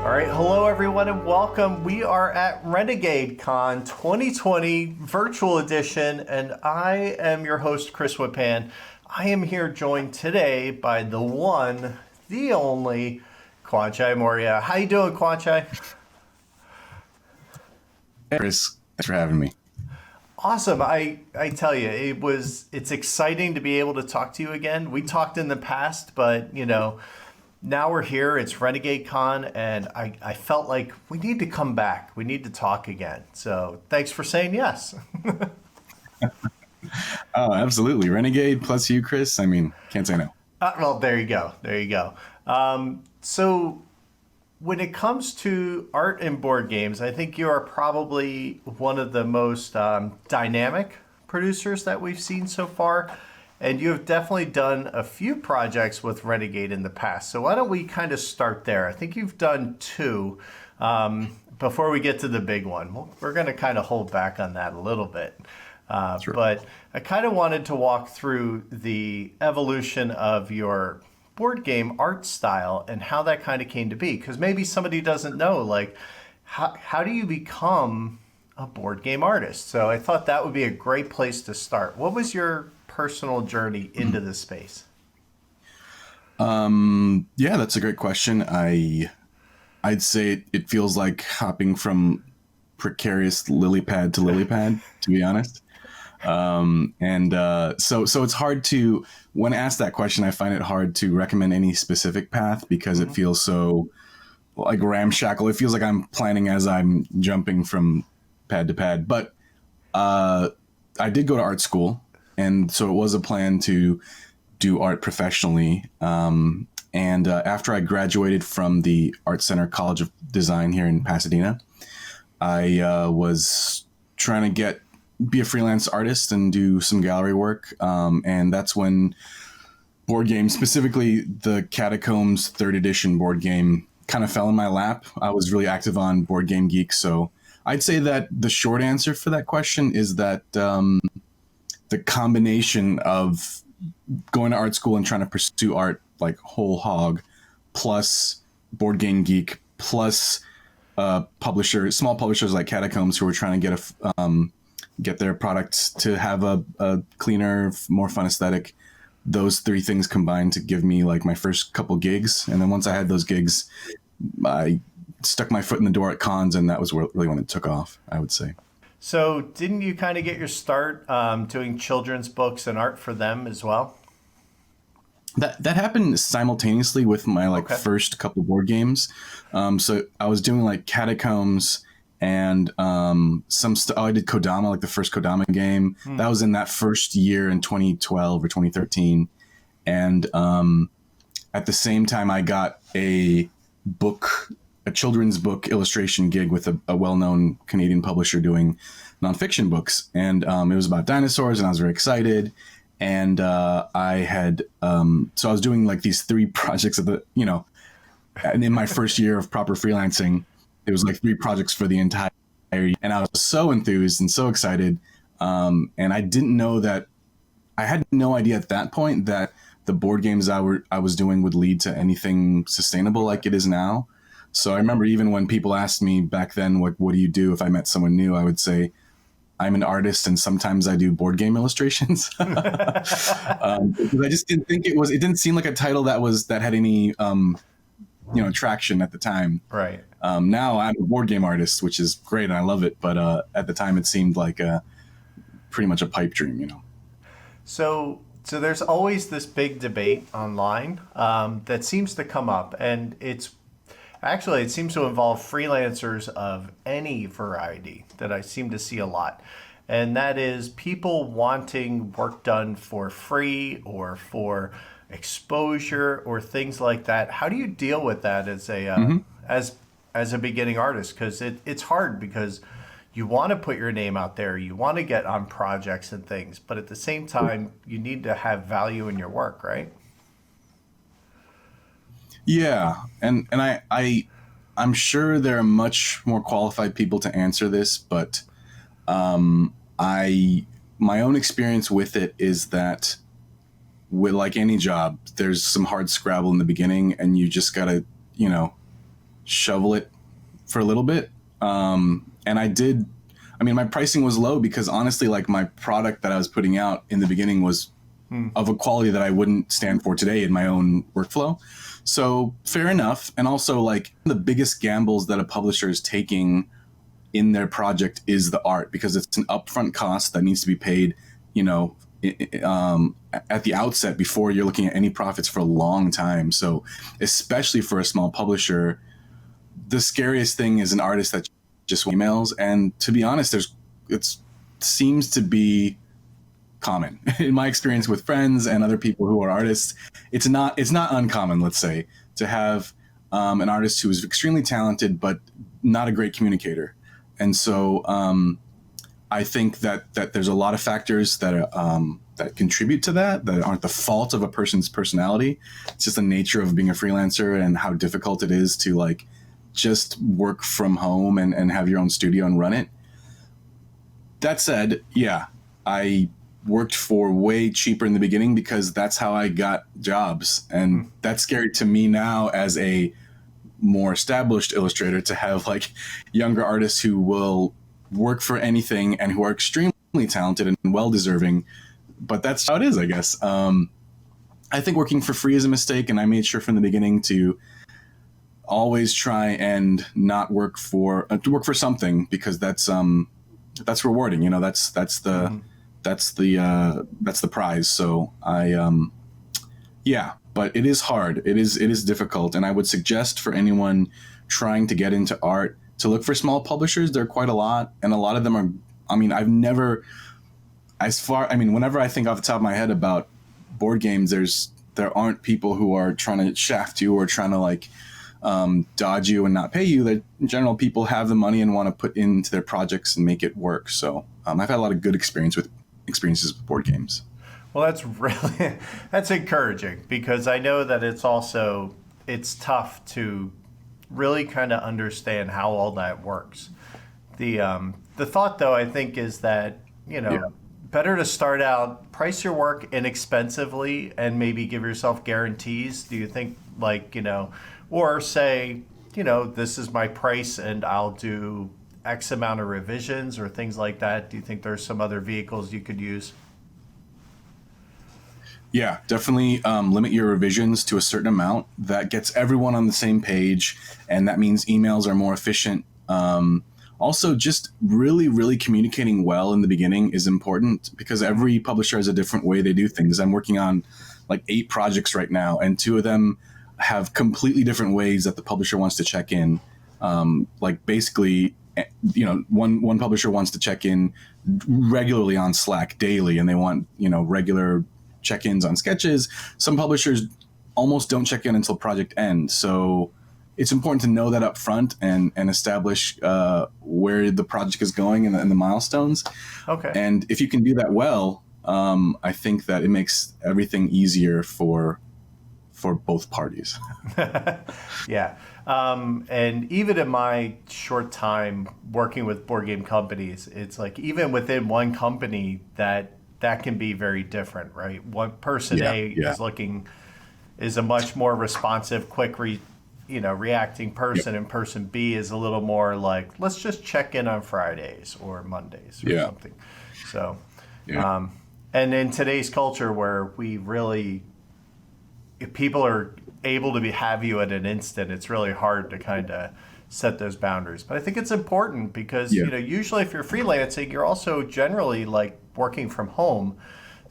All right, hello everyone and welcome. We are at Renegade Con 2020 Virtual Edition, and I am your host, Chris Whipan. I am here joined today by the one, the only, Kwanchai Moriya. How you doing, Kwanchai? Hey, Chris, thanks for having me. Awesome. I tell you, it's exciting to be able to talk to you again. We talked in the past, but now we're here. It's Renegade Con, and I felt like we need to come back. We need to talk again. So thanks for saying yes. Oh, absolutely. Renegade plus you, Chris. I mean, can't say no. Well, there you go. There you go. So when it comes to art and board games, I think you are probably one of the most dynamic producers that we've seen so far. And you have definitely done a few projects with Renegade in the past. So why don't we kind of start there? I think you've done two before we get to the big one. We're going to kind of hold back on that a little bit. Sure. But I kind of wanted to walk through the evolution of your board game art style and how that kind of came to be. Because maybe somebody doesn't know, like, how do you become a board game artist? So I thought that would be a great place to start. What was your personal journey into this space? Yeah, that's a great question. I'd say it feels like hopping from precarious lily pad to lily pad, to be honest. So it's hard to, when asked that question, I find it hard to recommend any specific path because it feels so like ramshackle. It feels like I'm planning as I'm jumping from pad to pad. But I did go to art school. And so it was a plan to do art professionally. And after I graduated from the Art Center College of Design here in Pasadena, I was trying to be a freelance artist and do some gallery work. And that's when board games, specifically the Catacombs 3rd edition board game, kind of fell in my lap. I was really active on Board Game Geek. So I'd say that the short answer for that question is that the combination of going to art school and trying to pursue art like whole hog, plus Board Game Geek, plus small publishers like Catacombs who were trying to get their products to have a cleaner, more fun aesthetic. Those three things combined to give me like my first couple gigs. And then once I had those gigs, I stuck my foot in the door at cons, and that was really when it took off, I would say. So didn't you kind of get your start doing children's books and art for them as well? That happened simultaneously with my first couple board games. So I was doing like Catacombs and I did Kodama, like the first Kodama game. That was in that first year in 2012 or 2013. And at the same time, I got a children's book illustration gig with a well-known Canadian publisher doing nonfiction books. And it was about dinosaurs, and I was very excited. And so I was doing like these three projects and in my first year of proper freelancing, it was like three projects for the entire year. And I was so enthused and so excited. And I didn't know I had no idea at that point that the board games I was doing would lead to anything sustainable like it is now. So I remember even when people asked me back then, what do you do if I met someone new, I would say, I'm an artist and sometimes I do board game illustrations. Because I just didn't think it didn't seem like a title that had any, traction at the time. Right. Now I'm a board game artist, which is great and I love it. But at the time it seemed like pretty much a pipe dream, So there's always this big debate online that seems to come up, and it seems to involve freelancers of any variety that I seem to see a lot. And that is people wanting work done for free or for exposure or things like that. How do you deal with that as a beginning artist? Because it's hard, because you want to put your name out there, you want to get on projects and things, but at the same time, you need to have value in your work, right? Yeah, and I'm sure there are much more qualified people to answer this, but my own experience with it is that with like any job, there's some hard scrabble in the beginning, and you just gotta, shovel it for a little bit. And my pricing was low because honestly, like my product that I was putting out in the beginning was of a quality that I wouldn't stand for today in my own workflow. So fair enough. And also, like, the biggest gambles that a publisher is taking in their project is the art, because it's an upfront cost that needs to be paid, at the outset before you're looking at any profits for a long time. So especially for a small publisher, the scariest thing is an artist that just emails. And to be honest, it seems to be common in my experience with friends and other people who are artists. It's not uncommon, let's say, to have an artist who is extremely talented but not a great communicator. And so I think that there's a lot of factors that contribute to that aren't the fault of a person's personality. It's just the nature of being a freelancer and how difficult it is to like just work from home and have your own studio and run it. That said, yeah, I worked for way cheaper in the beginning because that's how I got jobs. And that's scary to me now as a more established illustrator, to have like younger artists who will work for anything and who are extremely talented and well-deserving. But that's how it is, I guess. I think working for free is a mistake, and I made sure from the beginning to always try and not work for something, because that's rewarding. That's the prize. So but it is hard. It is difficult. And I would suggest for anyone trying to get into art to look for small publishers. There are quite a lot. And a lot of them are, whenever I think off the top of my head about board games, there aren't people who are trying to shaft you or trying to like dodge you and not pay you. That in general, people have the money and want to put into their projects and make it work. So I've had a lot of good experiences with board games. Well, that's encouraging, because I know that it's tough to really kind of understand how all that works. The thought, though, I think is that, better to start out, price your work inexpensively and maybe give yourself guarantees. Do you think, or say, this is my price and I'll do X amount of revisions or things like that? Do you think there's some other vehicles you could use? Yeah, definitely limit your revisions to a certain amount. That gets everyone on the same page, and that means emails are more efficient. Also, just really, really communicating well in the beginning is important, because every publisher has a different way they do things. I'm working on like 8 projects right now, and 2 of them have completely different ways that the publisher wants to check in. Basically, one publisher wants to check in regularly on Slack daily, and they want, regular check-ins on sketches. Some publishers almost don't check in until project ends. So it's important to know that up front and establish where the project is going and the milestones. Okay. And if you can do that well, I think that it makes everything easier for both parties. Yeah. And even in my short time working with board game companies, it's like even within one company that can be very different, right? One person is a much more responsive, quick, reacting person, and person B is a little more like, let's just check in on Fridays or Mondays or something. So, and in today's culture where if people are able to have you at an instant, it's really hard to kind of set those boundaries. But I think it's important because, usually if you're freelancing, you're also generally like working from home.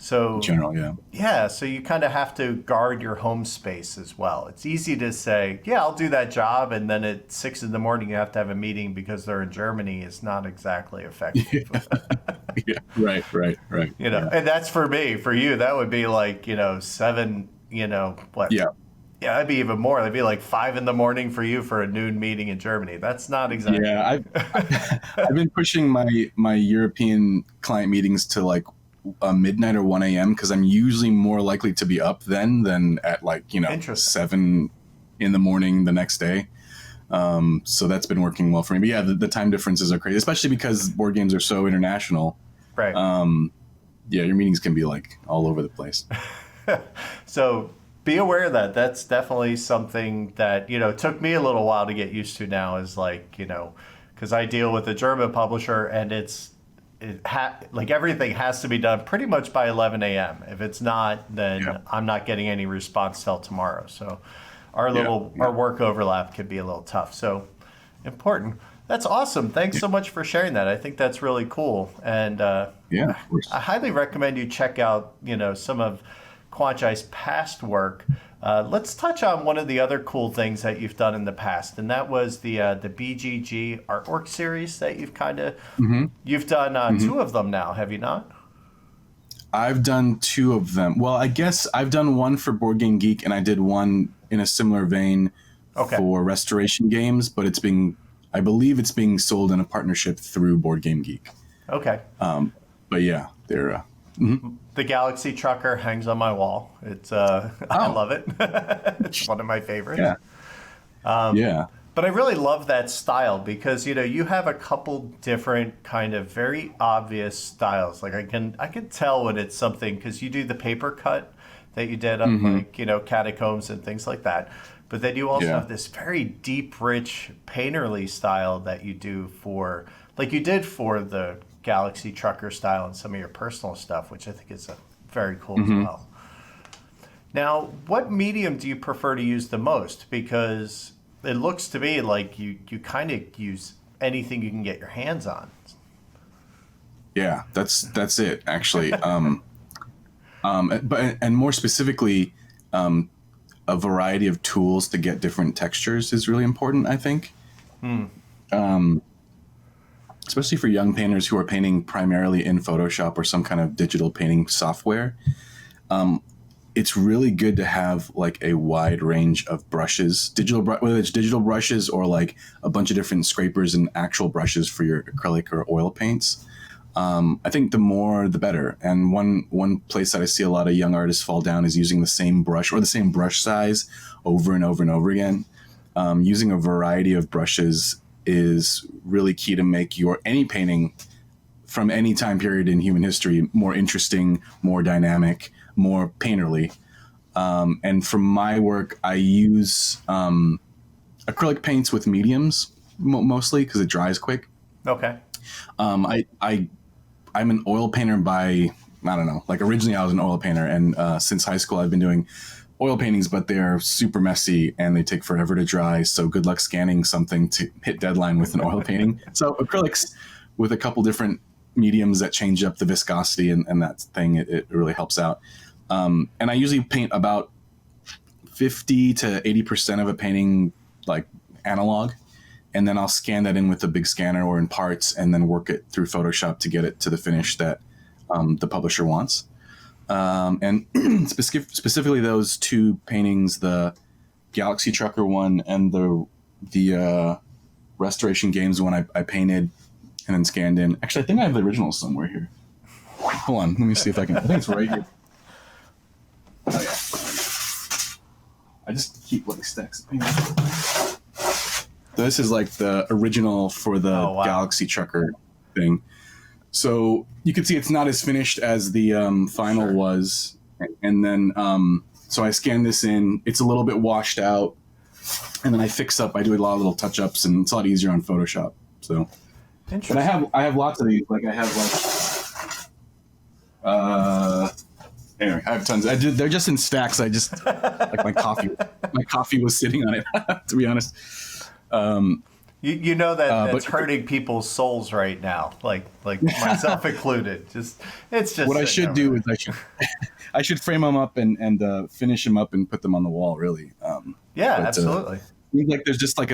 So so you kind of have to guard your home space as well. It's easy to say, I'll do that job, and then at 6 a.m. you have to have a meeting because they're in Germany. Is not exactly effective. Right. And that's for me. For you, that would be like 7. What? Yeah, that'd be even more. That'd be like 5 a.m. for you for a noon meeting in Germany. That's not exactly. Yeah, I've been pushing my European client meetings to like midnight or 1 a.m. because I'm usually more likely to be up then than at 7 in the morning the next day. So that's been working well for me. But yeah, the time differences are crazy, especially because board games are so international. Right. Your meetings can be like all over the place. So be aware of that. That's definitely something that, took me a little while to get used to now is like, because I deal with a German publisher and like everything has to be done pretty much by 11 a.m. If it's not, then Yeah. I'm not getting any response till tomorrow. So our Yeah. our work overlap can be a little tough. So important. That's awesome. Thanks so much for sharing that. I think that's really cool. And Yeah, of course. I highly recommend you check out, some of Kwanchai's past work. Let's touch on one of the other cool things that you've done in the past, and that was the BGG artwork series that you've done two of them now, have you not? I've done two of them. Well, I guess I've done one for Board Game Geek, and I did one in a similar vein for Restoration Games, but I believe it's being sold in a partnership through Board Game Geek. Okay. But yeah, they're The Galaxy Trucker hangs on my wall. It's I love it. It's one of my favorites. yeah. Yeah. But I really love that style because you have a couple different kind of very obvious styles. Like I can tell when it's something because you do the paper cut that you did of like catacombs and things like that. But then you also have this very deep, rich painterly style that you do like you did for the Galaxy Trucker style and some of your personal stuff, which I think is very cool as well. Now, what medium do you prefer to use the most? Because it looks to me like you kind of use anything you can get your hands on. Yeah, that's it actually. But more specifically, a variety of tools to get different textures is really important, I think. Especially for young painters who are painting primarily in Photoshop or some kind of digital painting software. It's really good to have like a wide range of brushes, whether it's digital brushes or like a bunch of different scrapers and actual brushes for your acrylic or oil paints. I think the more the better. And one place that I see a lot of young artists fall down is using the same brush or the same brush size over and over and over again. Using a variety of brushes is really key to make any painting from any time period in human history more interesting, more dynamic, more painterly. And for my work, I use acrylic paints with mediums mostly because it dries quick. Okay. I'm an oil painter by, I don't know, like originally I was an oil painter, and since high school I've been doing oil paintings, but they're super messy and they take forever to dry. So good luck scanning something to hit deadline with an oil painting. So acrylics with a couple different mediums that change up the viscosity and that thing, it really helps out. And I usually paint about 50 to 80% of a painting like analog. And then I'll scan that in with a big scanner or in parts and then work it through Photoshop to get it to the finish that the publisher wants. And specifically those two paintings, the Galaxy Trucker one and the Restoration Games one I painted and then scanned in. Actually, I think I have the original somewhere here. Hold on, let me see if I can. I think it's right here. Oh yeah. I just keep like stacks of paintings. So this is like the original for the Galaxy Trucker thing. So you can see it's not as finished as the final was. And then, so I scan this in. It's a little bit washed out. And then I do a lot of little touch-ups, and it's a lot easier on Photoshop. So, but I have lots of these. Like I have anyway, I have tons. They're just in stacks. I just, like my coffee was sitting on it, to be honest. You know that's hurting people's souls right now, like myself included. It's just what I should do is I should frame them up and finish them up and put them on the wall. Really, absolutely. Like there's just like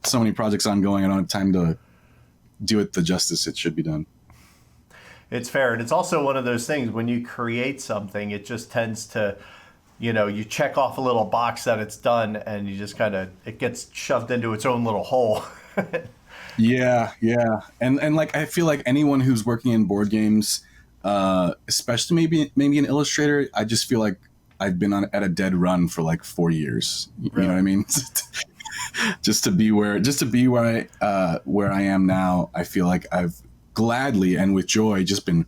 so many projects ongoing. I don't have time to do it the justice it should be done. It's fair, and it's also one of those things when you create something, it just tends to. You check off a little box that it's done, and you just it gets shoved into its own little hole. Yeah. And like, I feel like anyone who's working in board games, especially maybe an illustrator, I just feel like I've been at a dead run for like 4 years. You know what I mean? just to be where I am now, I feel like I've gladly and with joy just been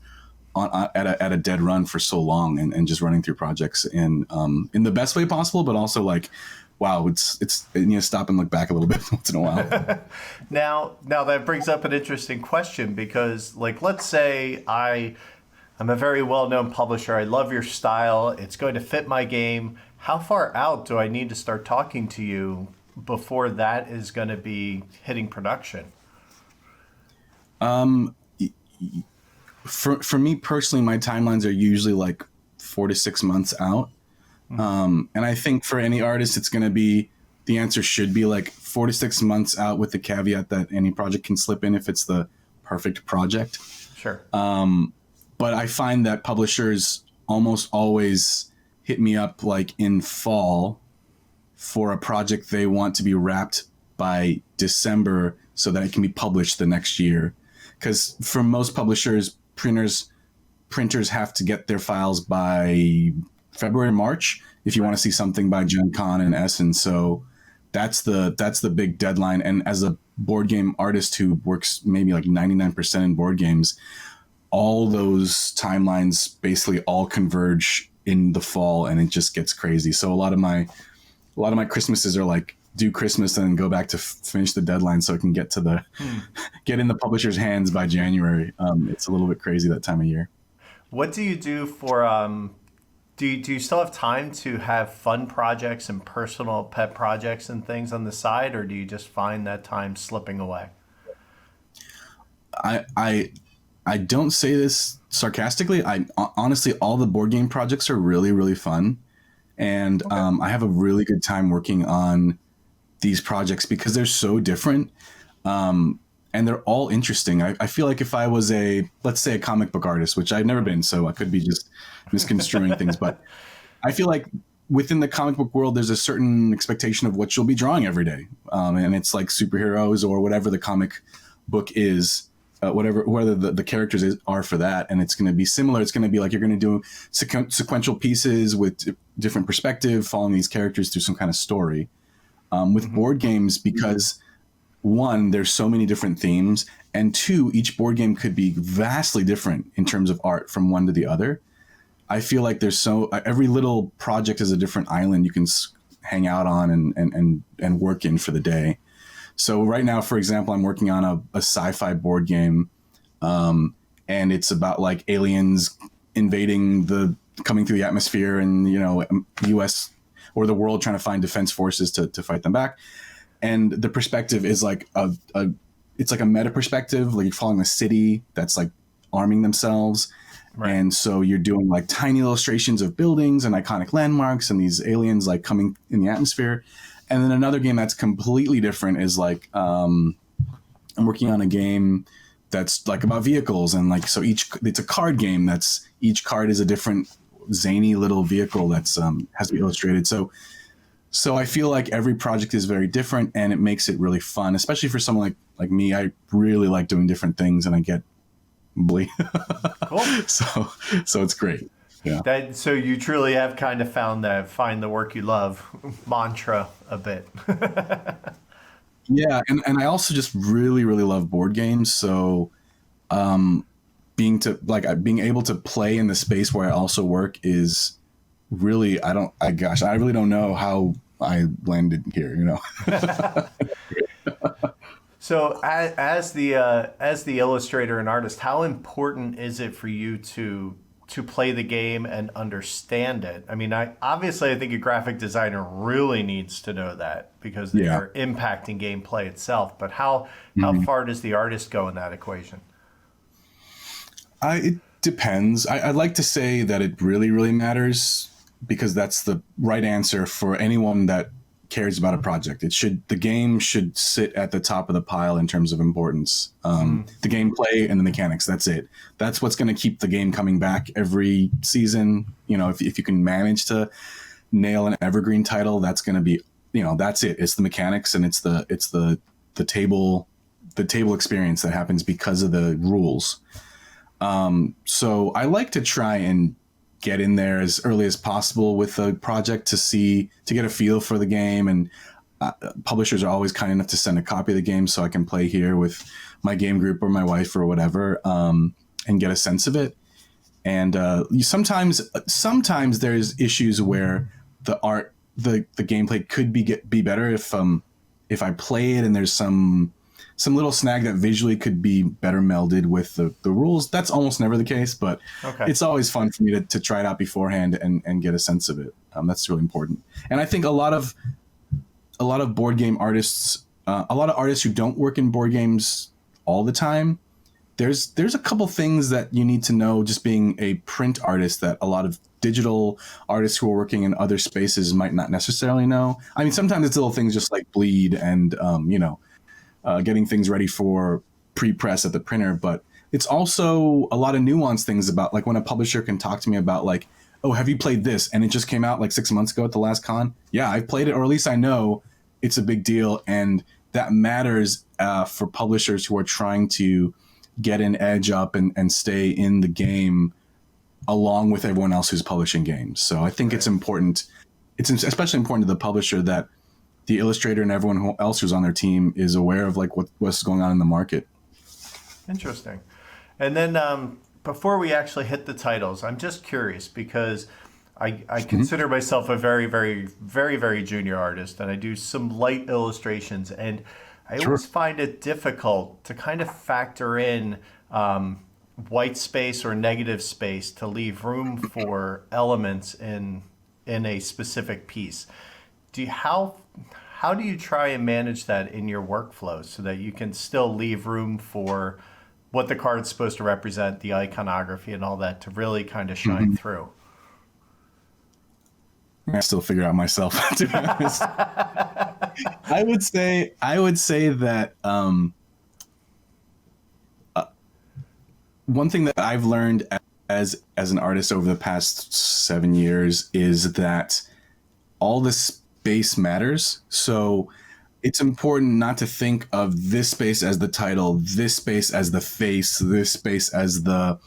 at a dead run for so long, and just running through projects in the best way possible, but also like, wow, it's you need to stop and look back a little bit once in a while. Now that brings up an interesting question, because like, let's say I'm a very well-known publisher. I love your style. It's going to fit my game. How far out do I need to start talking to you before that is going to be hitting production? For me personally, my timelines are usually like 4 to 6 months out. And I think for any artist, it's going to be, the answer should be like 4 to 6 months out, with the caveat that any project can slip in if it's the perfect project. Sure. But I find that publishers almost always hit me up like in fall for a project they want to be wrapped by December so that it can be published the next year. Because for most publishers, printers have to get their files by February, March if you want to see something by Gen Con and Essen. So that's the big deadline. And as a board game artist who works maybe like 99% in board games, all those timelines basically all converge in the fall, and it just gets crazy. So a lot of my Christmases are like, do Christmas and then go back to finish the deadline so it can get to get in the publisher's hands by January. It's a little bit crazy that time of year. What do you do for do you still have time to have fun projects and personal pet projects and things on the side, or do you just find that time slipping away? I don't say this sarcastically. I honestly, all the board game projects are really, really fun. And okay. I have a really good time working on these projects because they're so different. And they're all interesting. I feel like if I was let's say a comic book artist, which I've never been, so I could be just misconstruing things, but I feel like within the comic book world, there's a certain expectation of what you'll be drawing every day. And it's like superheroes or whatever the comic book is, whether the characters are for that. And it's going to be similar. It's going to be like, you're going to do sequential pieces with different perspective, following these characters through some kind of story. With board games, because one, there's so many different themes, and two, each board game could be vastly different in terms of art from one to the other. I feel like every little project is a different island you can hang out on and work in for the day. So right now, for example, I'm working on a sci-fi board game, and it's about like aliens coming through the atmosphere, and U.S. or the world trying to find defense forces to fight them back. And the perspective is like it's like a meta perspective, like you're following a city that's like arming themselves. Right. And so you're doing like tiny illustrations of buildings and iconic landmarks and these aliens like coming in the atmosphere. And then another game that's completely different is like, I'm working on a game that's like about vehicles, and like, so it's a card game that's, each card is a different zany little vehicle that's has to be illustrated. So I feel like every project is very different, and it makes it really fun, especially for someone like me. I really like doing different things, and I get cool. So it's great. Yeah. So you truly have kind of found that find the work you love mantra a bit. Yeah, and I also just really, really love board games. So being able to play in the space where I also work is really, I really don't know how I landed here, So as the illustrator and artist, how important is it for you to play the game and understand it? I mean, I think a graphic designer really needs to know that, because they are impacting gameplay itself. But how far does the artist go in that equation? It depends. I'd like to say that it really, really matters, because that's the right answer for anyone that cares about a project. The game should sit at the top of the pile in terms of importance. The gameplay and the mechanics, that's it. That's what's going to keep the game coming back every season. If you can manage to nail an evergreen title, that's going to be, that's it. It's the mechanics, and it's the table experience that happens because of the rules. So I like to try and get in there as early as possible with a project to get a feel for the game. And publishers are always kind enough to send a copy of the game so I can play here with my game group or my wife or whatever, and get a sense of it. And sometimes there's issues where the gameplay could be better if I play it and there's some little snag that visually could be better melded with the rules. That's almost never the case, but it's always fun for me to try it out beforehand and get a sense of it. That's really important. And I think a lot of board game artists, a lot of artists who don't work in board games all the time, there's a couple things that you need to know just being a print artist that a lot of digital artists who are working in other spaces might not necessarily know. I mean, sometimes it's little things just like bleed and, getting things ready for pre-press at the printer, but it's also a lot of nuanced things about like when a publisher can talk to me about like, oh, have you played this? And it just came out like 6 months ago at the last con. Yeah, I've played it, or at least I know it's a big deal. And that matters for publishers who are trying to get an edge up and stay in the game along with everyone else who's publishing games. So I think it's important. It's especially important to the publisher that the illustrator and everyone else who's on their team is aware of like what's going on in the market. Interesting. And then before we actually hit the titles, I'm just curious because I consider myself a very, very, very, very junior artist, and I do some light illustrations, and I always find it difficult to kind of factor in white space or negative space to leave room for elements in a specific piece. How do you try and manage that in your workflow so that you can still leave room for what the card's supposed to represent, the iconography and all that to really kind of shine through? I still figure out myself, to be honest. I would say that one thing that I've learned as an artist over the past 7 years is that all the space matters. So it's important not to think of this space as the title, this space as the face, this space as the,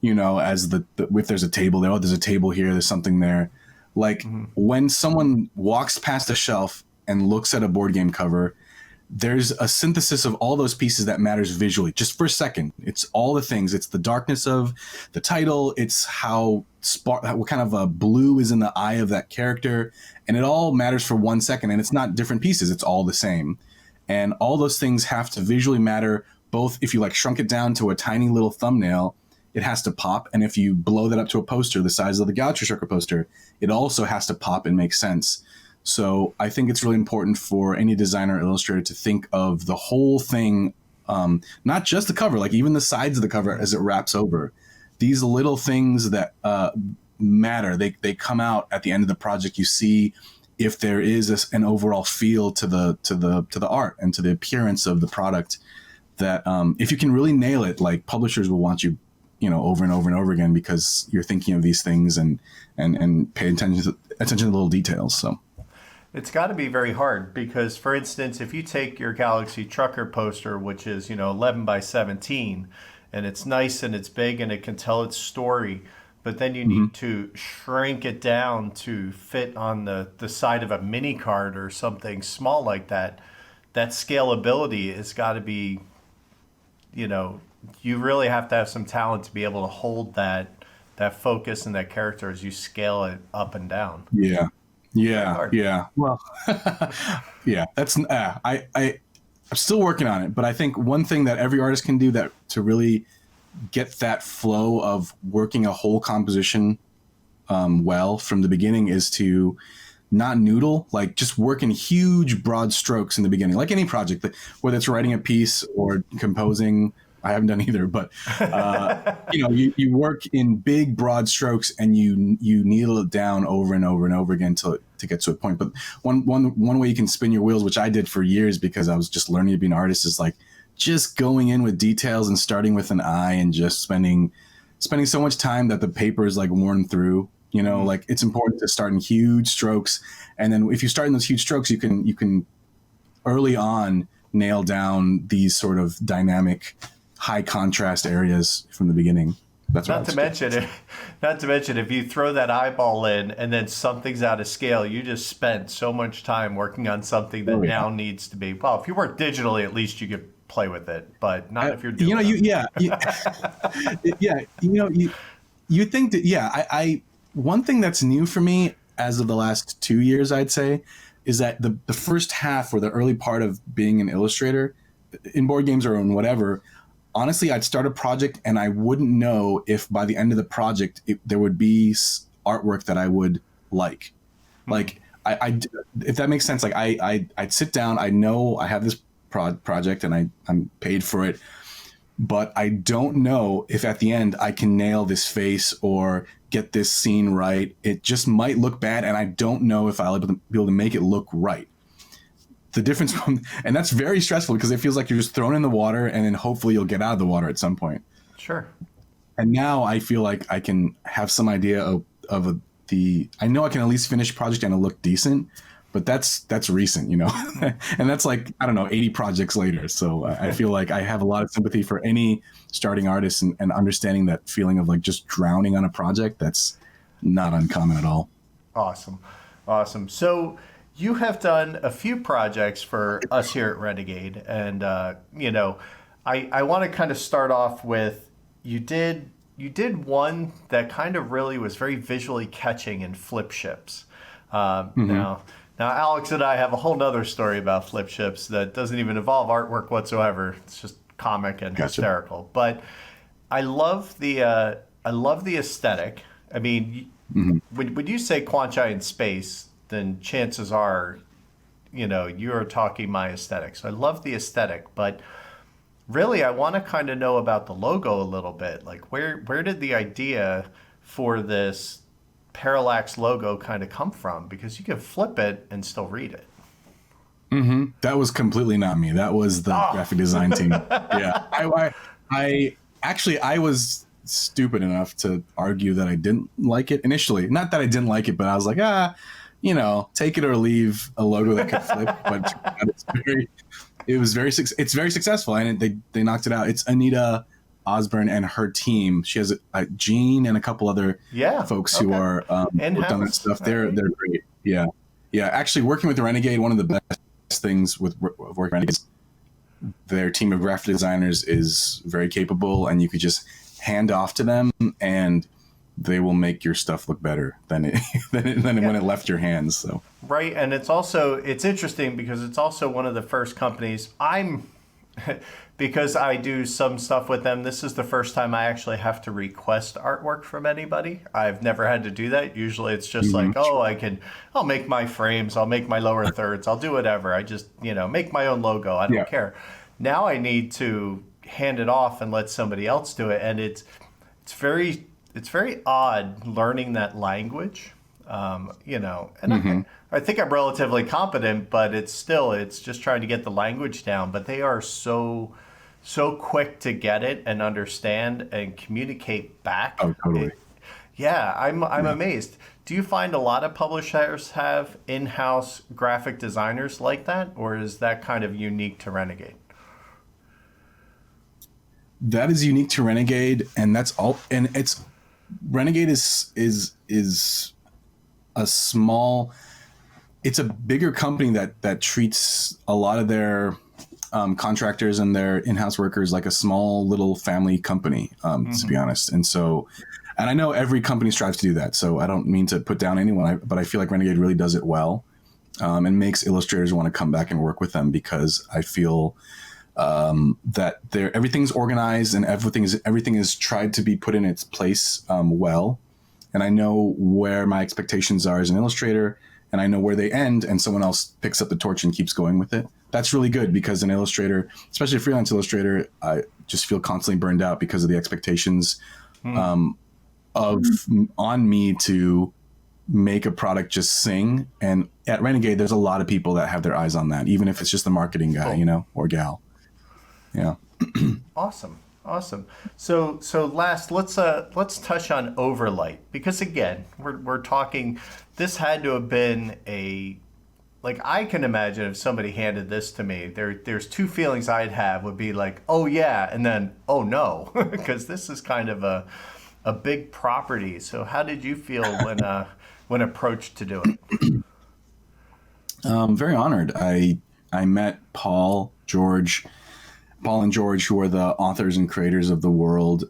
as the if there's a table there, oh, there's a table here, there's something there. Like when someone walks past a shelf and looks at a board game cover, there's a synthesis of all those pieces that matters visually, just for a second. It's all the things. It's the darkness of the title. It's what kind of a blue is in the eye of that character. And it all matters for 1 second. And it's not different pieces. It's all the same. And all those things have to visually matter, both if you like shrunk it down to a tiny little thumbnail, it has to pop. And if you blow that up to a poster the size of the Galaxy Trucker poster, it also has to pop and make sense. So I think it's really important for any designer or illustrator to think of the whole thing, not just the cover, like even the sides of the cover as it wraps over. These little things that matter, they come out at the end of the project. You see if there is an overall feel to the art and to the appearance of the product. That if you can really nail it, like publishers will want you, over and over and over again because you're thinking of these things and pay attention to the little details. So. It's got to be very hard because, for instance, if you take your Galaxy Trucker poster, which is, 11 by 17, and it's nice and it's big and it can tell its story, but then you need to shrink it down to fit on the side of a mini card or something small like that, that scalability has got to be, you really have to have some talent to be able to hold that focus and that character as you scale it up and down. Yeah. Yeah. Well, yeah, that's, I'm still working on it, but I think one thing that every artist can do that to really get that flow of working a whole composition well from the beginning is to not noodle, like just work in huge broad strokes in the beginning, like any project, whether it's writing a piece or composing. I haven't done either, but you work in big broad strokes and you needle it down over and over and over again to get to a point. But one way you can spin your wheels, which I did for years because I was just learning to be an artist, is like just going in with details and starting with an eye and just spending so much time that the paper is like worn through. Like it's important to start in huge strokes, and then if you start in those huge strokes, you can early on nail down these sort of dynamic, high contrast areas from the beginning. That's not to mention if you throw that eyeball in and then something's out of scale, you just spent so much time working on something that now needs to be. Well, if you work digitally, at least you could play with it, but not if you're doing. You think that, yeah, I one thing that's new for me as of the last 2 years, I'd say, is that the first half or the early part of being an illustrator in board games or in whatever, honestly, I'd start a project and I wouldn't know if by the end of the project there would be artwork that I would like. Like if that makes sense, like I'd sit down, I know I have this project and I'm paid for it, but I don't know if at the end I can nail this face or get this scene right. It just might look bad, and I don't know if I'll be able to make it look right. The difference and that's very stressful because it feels like you're just thrown in the water and then hopefully you'll get out of the water at some point. Sure. And now I feel like I can have some idea I know I can at least finish a project and it'll look decent, but that's recent, you know, and that's like, I don't know, 80 projects later. So I feel like I have a lot of sympathy for any starting artist and understanding that feeling of like just drowning on a project. That's not uncommon at all. Awesome. Awesome. So you have done a few projects for us here at Renegade. And, I want to kind of start off with, you did one that kind of really was very visually catching in flip ships. Now, Alex and I have a whole nother story about flip ships that doesn't even involve artwork whatsoever. It's just comic and hysterical. But I love the aesthetic. I mean, when you say Kwanchai in space, then chances are, you're talking my aesthetic. So I love the aesthetic, but really I want to kind of know about the logo a little bit. Like where did the idea for this parallax logo kind of come from? Because you can flip it and still read it. That was completely not me. That was the graphic design team. Yeah. I was stupid enough to argue that I didn't like it initially. Not that I didn't like it, but I was like, take it or leave a logo that could flip. But it's very successful, and they knocked it out. It's Anita Osborne and her team. She has a Gene and a couple other folks who are worked on that stuff. They're great. Yeah. Actually, working with the Renegade, one of the best things with working with Renegade is their team of graphic designers is very capable, and you could just hand off to them, and they will make your stuff look better than when it left your hands. So right, and it's interesting because it's also one of the first companies because I do some stuff with them. This is the first time I actually have to request artwork from anybody. I've never had to do that. Usually it's just like, I'll make my frames, I'll make my lower thirds, I'll do whatever. I just, make my own logo. I don't care. Now I need to hand it off and let somebody else do it. And it's very odd learning that language, and I think I'm relatively competent, but it's just trying to get the language down. But they are so quick to get it and understand and communicate back. Oh, totally. I'm amazed. Do you find a lot of publishers have in-house graphic designers like that, or is that kind of unique to Renegade? That is unique to Renegade, and that's all. And Renegade is a small. It's a bigger company that treats a lot of their contractors and their in-house workers like a small little family company, to be honest. And so, and I know every company strives to do that. So I don't mean to put down anyone, but I feel like Renegade really does it well, and makes illustrators want to come back and work with them because I feel that everything's organized and everything is tried to be put in its place well. And I know where my expectations are as an illustrator, and I know where they end, and someone else picks up the torch and keeps going with it. That's really good because an illustrator, especially a freelance illustrator, I just feel constantly burned out because of the expectations on me to make a product just sing. And at Renegade, there's a lot of people that have their eyes on that, even if it's just the marketing guy, or gal. Yeah. Awesome. So last, let's touch on Overlight, because again, we're talking. This had to have been I can imagine if somebody handed this to me, there's two feelings I'd have would be like, oh yeah, and then oh no, because this is kind of a big property. So how did you feel when approached to do it? Very honored. I met Paul and George, who are the authors and creators of the world,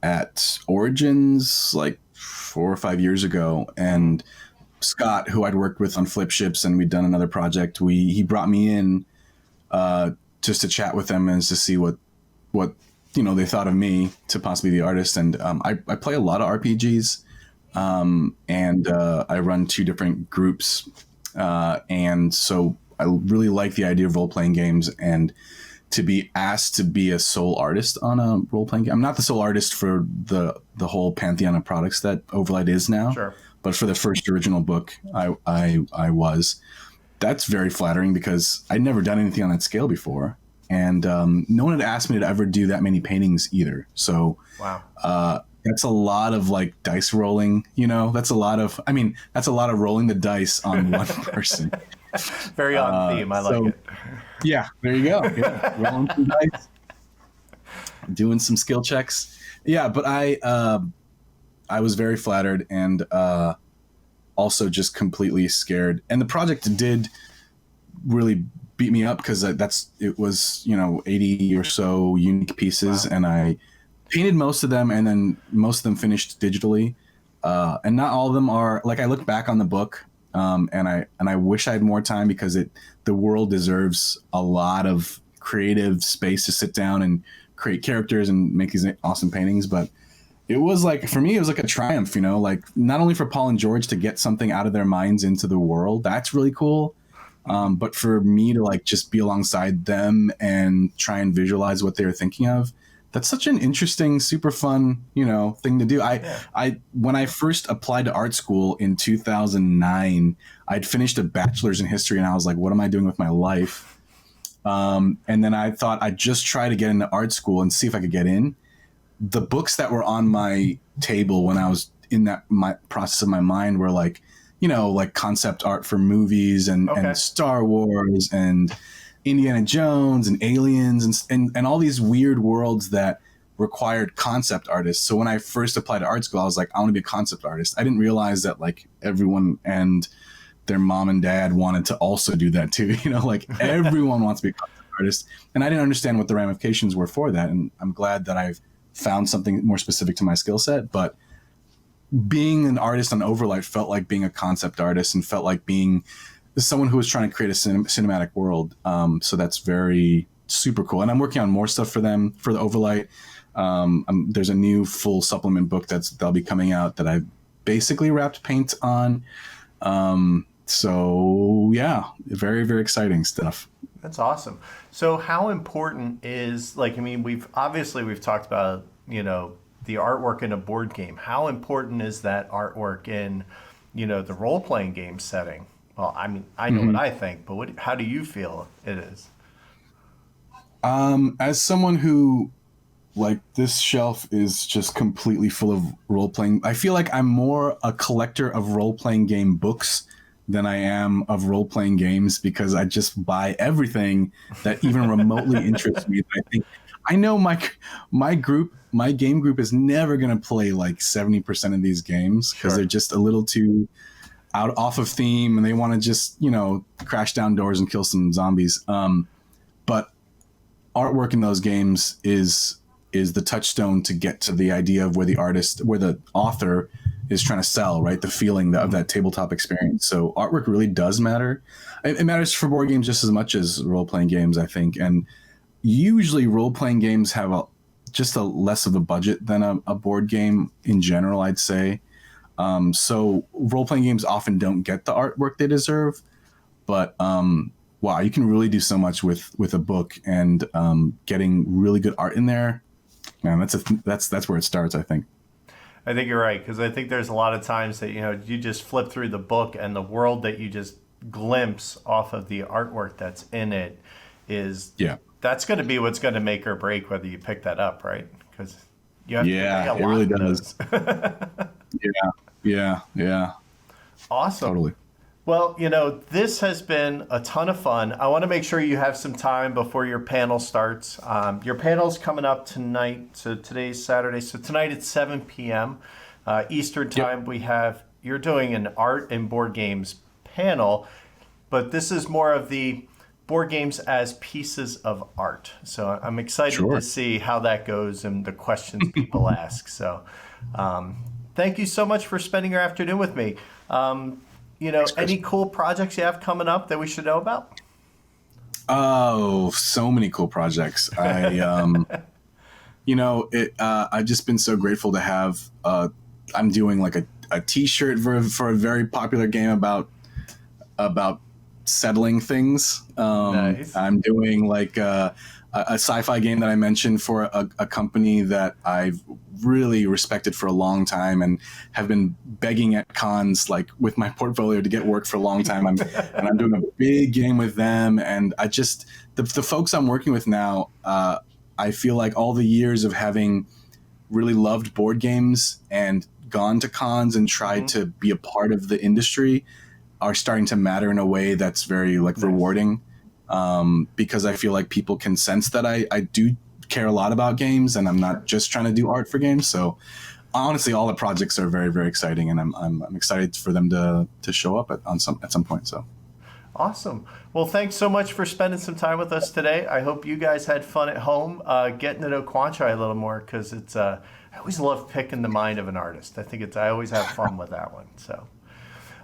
at Origins like 4 or 5 years ago, and Scott, who I'd worked with on Flip Ships, and we'd done another project. He brought me in just to chat with them and to see what they thought of me to possibly be the artist. And I play a lot of RPGs, and I run 2 different groups, and so I really like the idea of role playing games, and to be asked to be a sole artist on a role playing game. I'm not the sole artist for the whole pantheon of products that Overlight is now. Sure. But for the first original book, I was. That's very flattering because I'd never done anything on that scale before, and no one had asked me to ever do that many paintings either. So, wow, that's a lot of like dice rolling. That's a lot of rolling the dice on one person. Very on theme. I like it. Yeah, there you go. Yeah, rolling some dice, doing some skill checks. Yeah, but I was very flattered and also just completely scared. And the project did really beat me up because it was 80 or so unique pieces, wow. And I painted most of them, and then most of them finished digitally. And not all of them are like, I look back on the book, and I wish I had more time because the world deserves a lot of creative space to sit down and create characters and make these awesome paintings, but. It was like, for me, it was like a triumph, like not only for Paul and George to get something out of their minds into the world, that's really cool. But for me to like just be alongside them and try and visualize what they were thinking of, that's such an interesting, super fun, thing to do. When I first applied to art school in 2009, I'd finished a bachelor's in history, and I was like, what am I doing with my life? And then I thought I'd just try to get into art school and see if I could get in. The books that were on my table when I was in my process of my mind were like, like concept art for movies and Star Wars and Indiana Jones and Aliens and all these weird worlds that required concept artists. So when I first applied to art school, I was like, I want to be a concept artist. I didn't realize that like everyone and their mom and dad wanted to also do that too. Like everyone wants to be a concept artist. And I didn't understand what the ramifications were for that. And I'm glad that I've found something more specific to my skill set. But being an artist on Overlight felt like being a concept artist and felt like being someone who was trying to create a cinematic world. So that's very super cool. And I'm working on more stuff for them, for the Overlight. There's a new full supplement book that'll be coming out that I've basically wrapped paint on. So yeah, very, very exciting stuff. That's awesome. So how important is, like, I mean, we've talked about, the artwork in a board game. How important is that artwork in, the role-playing game setting? Well, I mean, I know what I think, but how do you feel it is? As someone who, like, this shelf is just completely full of role-playing. I feel like I'm more a collector of role-playing game books than I am of role-playing games because I just buy everything that even remotely interests me. I know my game group is never going to play like 70% of these games because they're just a little too off of theme and they want to just, crash down doors and kill some zombies. But artwork in those games is the touchstone to get to the idea of where the author is trying to sell, right? The feeling of that tabletop experience. So artwork really does matter. It matters for board games just as much as role-playing games, I think. And usually role-playing games have just a less of a budget than a board game in general, I'd say. So role-playing games often don't get the artwork they deserve. But wow, you can really do so much with a book, and getting really good art in there, man, that's where it starts, I think. I think you're right, because I think there's a lot of times that, you just flip through the book and the world that you just glimpse off of the artwork that's in it that's going to be what's going to make or break whether you pick that up, right? Because you have to pay a lot. It really does. Yeah. Awesome. Totally. Well, this has been a ton of fun. I want to make sure you have some time before your panel starts. Your panel's coming up tonight. So today's Saturday. So tonight at 7 p.m. Eastern time, you're doing an art and board games panel, but this is more of the board games as pieces of art. So I'm excited Sure. to see how that goes and the questions people ask. So thank you so much for spending your afternoon with me. Any cool projects you have coming up that we should know about? Oh, so many cool projects. I've just been so grateful to have. I'm doing like a T-shirt for a very popular game about settling things. Nice. I'm doing like a sci-fi game that I mentioned for a company that I've really respected for a long time and have been begging at cons like with my portfolio to get work for a long time. I'm doing a big game with them, and I just the folks I'm working with now. I feel like all the years of having really loved board games and gone to cons and tried to be a part of the industry are starting to matter in a way that's very rewarding, because I feel like people can sense that I do care a lot about games and I'm not just trying to do art for games. So honestly, all the projects are very, very exciting, and I'm excited for them to show up at some point. So. Awesome. Well, thanks so much for spending some time with us today. I hope you guys had fun at home getting to know Kwanchai a little more, because it's I always love picking the mind of an artist. I always have fun with that one. So,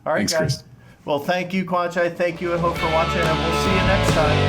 all right, Thanks, guys. Chris. Well, thank you, Kwanchai. Thank you at home for watching, and we'll see you next time.